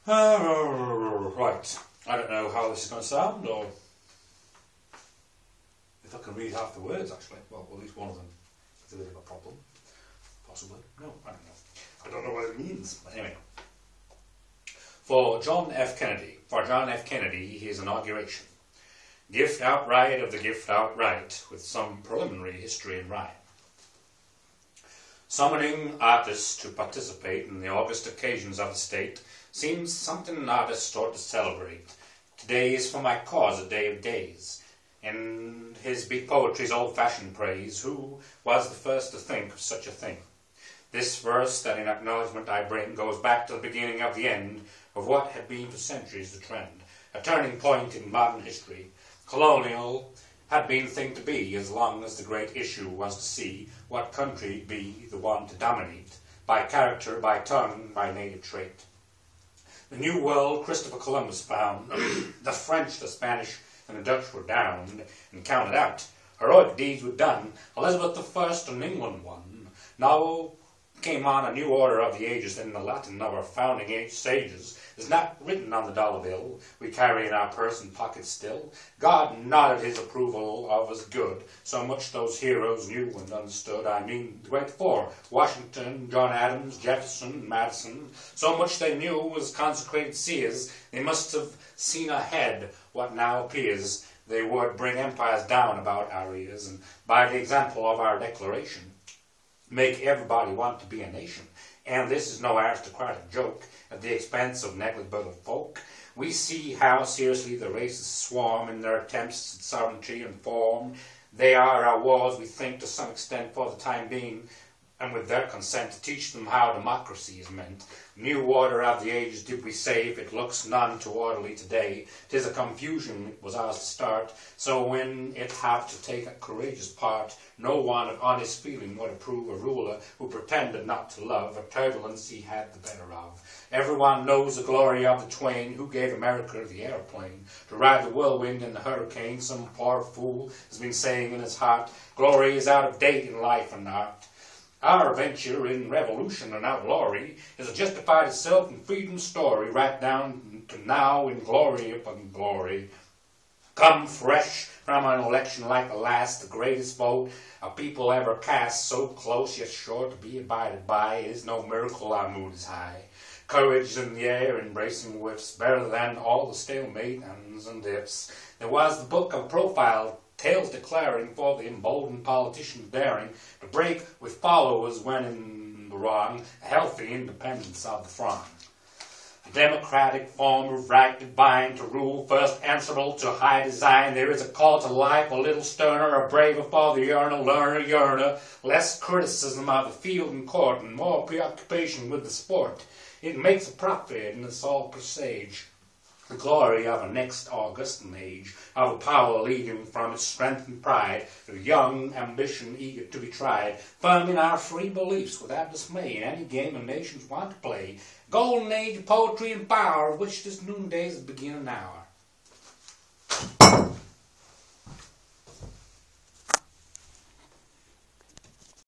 Right, I don't know how this is going to sound, or if I can read half the words actually. Well, at least one of them. It's a bit of a problem. Possibly. No, I don't know. I don't know what it means. But anyway. For John F. Kennedy, his inauguration. Gift outright of the gift outright, with some preliminary history in rhyme. Summoning artists to participate in the august occasions of the state seems something an artist ought to celebrate. Today is for my cause a day of days. And his beat poetry's old-fashioned praise, who was the first to think of such a thing? This verse that in acknowledgement I bring goes back to the beginning of the end of what had been for centuries the trend, a turning point in modern history. Colonial had been the thing to be as long as the great issue was to see what country be the one to dominate, by character, by tongue, by native trait. The New World Christopher Columbus found, the French, the Spanish, and the Dutch were downed and counted out. Heroic deeds were done, Elizabeth I and England won. Now came on a new order of the ages, and the Latin of our founding age sages is not written on the dollar bill we carry in our purse and pocket still. God nodded his approval of us good, so much those heroes knew and understood. I mean the great four, Washington, John Adams, Jefferson, Madison, so much they knew as consecrated seers, they must have seen ahead what now appears. They would bring empires down about our ears, and by the example of our declaration, make everybody want to be a nation. And this is no aristocratic joke at the expense of negligible folk. We see how seriously the races swarm in their attempts at sovereignty and form. They are our wars, we think, to some extent for the time being, and with their consent to teach them how democracy is meant. New order of the ages did we say, if it looks none too orderly today. 'Tis a confusion it was ours to start, so when it have to take a courageous part, no one of honest feeling would approve a ruler who pretended not to love, a turbulence he had the better of. Everyone knows the glory of the twain who gave America the aeroplane to ride the whirlwind and the hurricane. Some poor fool has been saying in his heart, glory is out of date in life and art. Our venture in revolution and outlawry has justified itself in freedom's story, right down to now in glory upon glory. Come fresh from an election like the last, the greatest vote a people ever cast, so close yet sure to be abided by. It is no miracle our mood is high. Courage in the air, embracing whiffs, better than all the stalemate ends and dips. There was the book of profile, tales declaring for the emboldened politicians daring to break with followers when in the wrong, a healthy independence of the throng. A democratic form of right divine to rule, first answerable to high design. There is a call to life a little sterner, a braver for the yearner, less criticism of the field and court, and more preoccupation with the sport. It makes a profit, and it's all presage the glory of a next Augustan age, of a power leading from its strength and pride, of young ambition eager to be tried, firm in our free beliefs without dismay in any game the nations want to play. Golden age of poetry and power, of which this noonday is the beginning hour.